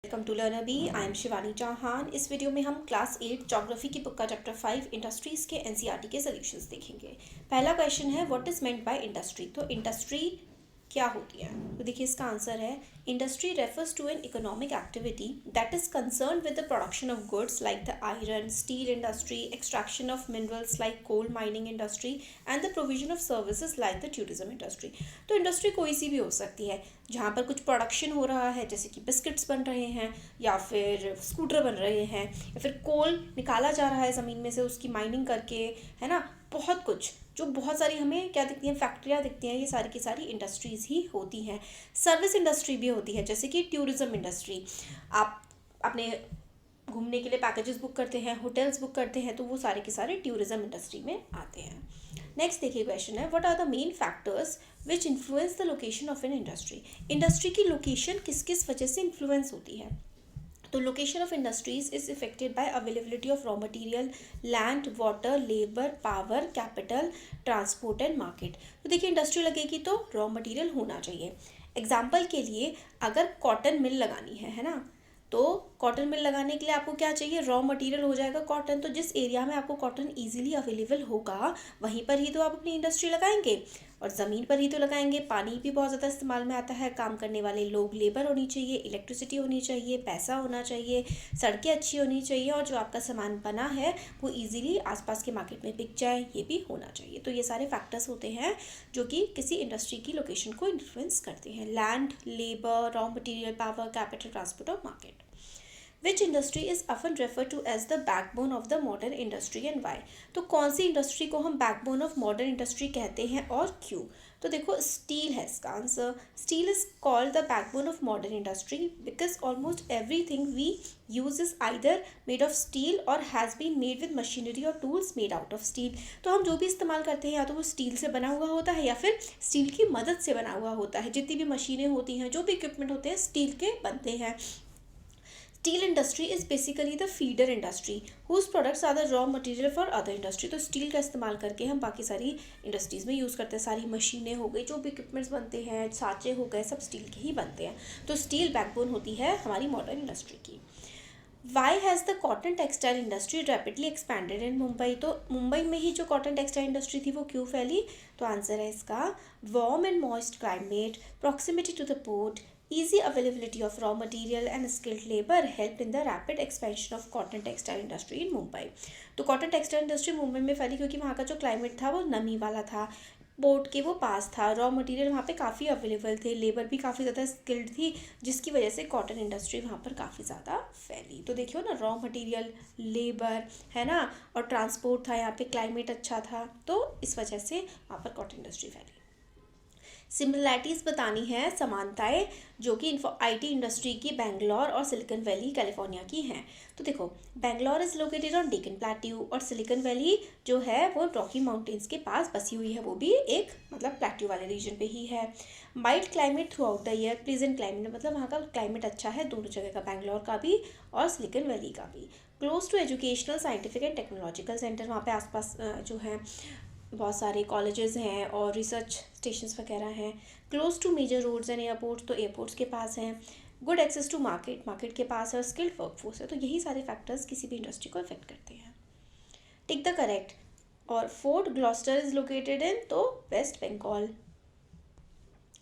Welcome to Learner Bee. I am Shivani Chauhan. इस video में हम क्लास 8 ज्योग्राफी की बुक का चैप्टर 5 इंडस्ट्रीज के एनसीईआरटी के सॉल्यूशंस देखेंगे। पहला क्वेश्चन है what is meant by industry. तो इंडस्ट्री क्या होती है? तो देखिए इसका आंसर है industry refers to an economic activity that is concern with the production of goods like the iron steel industry, extraction of minerals like coal mining industry and the provision of services like the tourism industry. तो industry कोई सी भी हो सकती है जहाँ पर कुछ production हो रहा है, जैसे कि बिस्किट्स बन रहे हैं या फिर स्कूटर बन रहे हैं या फिर कोल निकाला जा रहा है ज़मीन में से उसकी माइनिंग करके, है ना। बहुत कुछ जो बहुत सारी हमें क्या दिखती हैं, फैक्ट्रियाँ दिखती हैं, ये सारी की सारी इंडस्ट्रीज़ ही होती हैं। सर्विस इंडस्ट्री भी होती है जैसे कि टूरिज्म इंडस्ट्री। आप अपने घूमने के लिए पैकेजेस बुक करते हैं, होटल्स बुक करते हैं, तो वो सारे के सारे टूरिज्म इंडस्ट्री में आते हैं। नेक्स्ट देखिए क्वेश्चन है what are the main factors which influence the location of an industry. Industry की लोकेशन किस किस वजह से इन्फ्लुएंस होती है? तो location of industries is affected by availability of raw material, land, water, labour, power, capital, transport and market. तो देखिए इंडस्ट्री लगेगी तो रॉ मटेरियल होना चाहिए। एग्जाम्पल के लिए अगर कॉटन मिल लगानी है ना, तो कॉटन मिल लगाने के लिए आपको क्या चाहिए? रॉ मटेरियल हो जाएगा कॉटन। तो जिस एरिया में आपको कॉटन इजीली अवेलेबल होगा वहीं पर ही तो आप अपनी इंडस्ट्री लगाएंगे और ज़मीन पर ही तो लगाएंगे। पानी भी बहुत ज़्यादा इस्तेमाल में आता है, काम करने वाले लोग, लेबर होनी चाहिए, इलेक्ट्रिसिटी होनी चाहिए, पैसा होना चाहिए, सड़कें अच्छी होनी चाहिए और जो आपका सामान बना है वो ईजिली आसपास के मार्केट में बिक जाए, ये भी होना चाहिए। तो ये सारे फैक्टर्स होते हैं जो कि किसी इंडस्ट्री की लोकेशन को इन्फ्लुएंस करते हैं। Land, labour, raw material, power, capital, transport और market. Which industry is often referred to as the backbone of the modern industry and why? तो कौन सी इंडस्ट्री को हम बैकबोन ऑफ मॉडर्न इंडस्ट्री कहते हैं और क्यों? तो देखो स्टील है इसका answer. Steel is called the backbone of modern industry because almost everything we use is either made of steel और has been made with machinery और tools made out of steel. तो हम जो भी इस्तेमाल करते हैं या तो वो स्टील से बना हुआ होता है या फिर स्टील की मदद से बना हुआ होता है। जितनी भी मशीनें होती हैं, जो भी इक्विपमेंट होते हैं, स्टील के बनते हैं। Steel industry is basically the feeder industry whose products are the raw material for other industry. तो स्टील का इस्तेमाल करके हम बाकी सारी इंडस्ट्रीज़ में यूज़ करते हैं। सारी मशीनें हो गई, जो भी इक्विपमेंट्स बनते हैं, सांचे हो गए, सब स्टील के ही बनते हैं। तो स्टील बैकबोन होती है हमारी मॉडर्न इंडस्ट्री की। Why has the cotton textile industry rapidly expanded in Mumbai. तो मुंबई में ही जो कॉटन टेक्सटाइल इंडस्ट्री थी वो क्यों फैली? तो आंसर है इसका warm and moist climate, proximity to the port, easy availability of raw material and skilled labor helped in the rapid expansion of cotton textile industry in Mumbai। तो cotton textile industry Mumbai में फैली क्योंकि वहाँ का जो climate था वो नमी वाला था, पोर्ट के वो पास था, रॉ मटेरियल वहाँ पे काफ़ी अवेलेबल थे, लेबर भी काफ़ी ज़्यादा स्किल्ड थी, जिसकी वजह से कॉटन इंडस्ट्री वहाँ पर काफ़ी ज़्यादा फैली। तो देखियो ना, रॉ मटेरियल, लेबर, है ना, और ट्रांसपोर्ट था, यहाँ पे क्लाइमेट अच्छा था, तो इस वजह से वहाँ पर कॉटन इंडस्ट्री फैली। सिमिलैरिटीज़ बतानी है, समानताएं, जो कि आईटी इंडस्ट्री की बेंगलोर और सिलिकॉन वैली कैलिफोर्निया की हैं। तो देखो Bangalore is located on Deccan plateau और सिलिकॉन वैली जो है वो रॉकी माउंटेन्स के पास बसी हुई है, वो भी एक मतलब प्लेट्यू वाले रीजन पे ही है। Mild climate through out the year, pleasant climate, मतलब वहाँ का क्लाइमेट अच्छा है दोनों जगह का, बेंगलोर का भी और सिलिकॉन वैली का भी। Close to educational, scientific and technological centre, वहाँ पे आसपास जो है बहुत सारे कॉलेजेस हैं और रिसर्च स्टेशंस वगैरह हैं। Close to major roads and airports, तो एयरपोर्ट्स के पास हैं। Good access to market, market के पास है और स्किल्ड वर्कफोर्स है। तो यही सारे फैक्टर्स किसी भी इंडस्ट्री को इफेक्ट करते हैं। Tick the correct. और fort Gloster is located in तो West Bengal.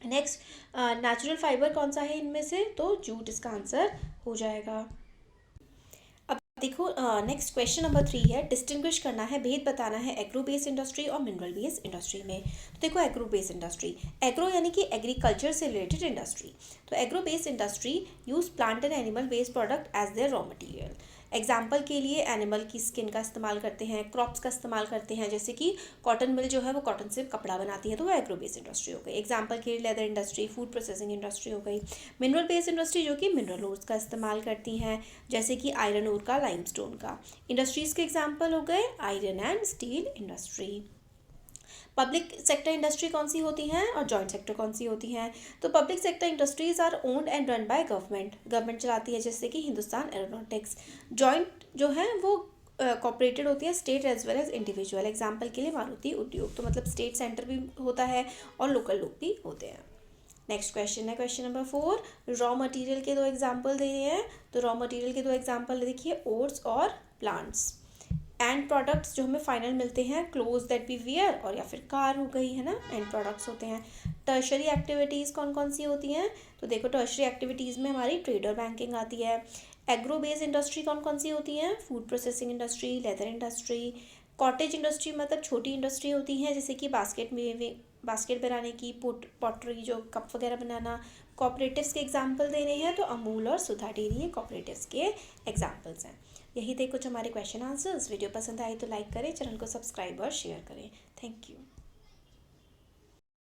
Next natural fibre कौन सा है इनमें से? तो जूट इसका आंसर हो जाएगा। देखो नेक्स्ट क्वेश्चन नंबर 3 है, डिस्टिंग्विश करना है, भेद बताना है एग्रो बेस्ड इंडस्ट्री और मिनरल बेस्ड इंडस्ट्री में। तो देखो एग्रो बेस्ड इंडस्ट्री, एग्रो यानी कि एग्रीकल्चर से रिलेटेड इंडस्ट्री। तो agro based industry use plant and animal based product as their raw material. Example के लिए एनिमल की स्किन का इस्तेमाल करते हैं, क्रॉप्स का इस्तेमाल करते हैं, जैसे कि कॉटन मिल जो है वो कॉटन से कपड़ा बनाती है, तो वो एग्रो बेस्ड इंडस्ट्री हो गई। एग्जाम्पल के लिए leather industry, food processing industry हो गई। मिनरल बेस्ड इंडस्ट्री जो कि मिनरल ओर्स का इस्तेमाल करती हैं, जैसे कि आयरन ओर का, लाइमस्टोन का। इंडस्ट्रीज़ के एग्जाम्पल हो गए iron and steel industry. Public sector industry कौन सी होती हैं और जॉइंट सेक्टर कौन सी होती हैं? तो public sector industries are owned and run by government, government चलाती है, जैसे कि हिंदुस्तान एरोनॉटिक्स। जॉइंट जो है वो कॉपरेटेड होती है, state as well as individual. Example के लिए मारुति उद्योग, तो मतलब स्टेट सेंटर भी होता है और लोकल लोग भी होते हैं। नेक्स्ट क्वेश्चन है क्वेश्चन नंबर 4, रॉ मटेरियल के 2 एग्जाम्पल दे रहे हैं। तो रॉ मटेरियल के 2 एग्जाम्पल देखिए, ओट्स और प्लांट्स। एंड प्रोडक्ट्स जो हमें फाइनल मिलते हैं, क्लोथ दैट वी वियर और या फिर कार हो गई है ना, एंड प्रोडक्ट्स होते हैं। टर्शरी एक्टिविटीज़ कौन कौन सी होती हैं? तो देखो टर्शरी एक्टिविटीज़ में हमारी ट्रेड और बैंकिंग आती है। एग्रो बेस्ड इंडस्ट्री कौन कौन सी होती हैं? Food processing industry, leather industry. Cottage industry मतलब छोटी इंडस्ट्री होती हैं, जैसे कि बास्केट बनाने की, पॉटरी जो कप वगैरह बनाना। कॉपरेटिव्स के एग्जाम्पल दे रहे हैं, तो अमूल और सुधा डेयरी ये कॉपरेटिव्स के एग्जाम्पल्स हैं। यही थे कुछ हमारे क्वेश्चन आंसर्स। वीडियो पसंद आए तो लाइक करें, चैनल को सब्सक्राइब और शेयर करें। Thank you.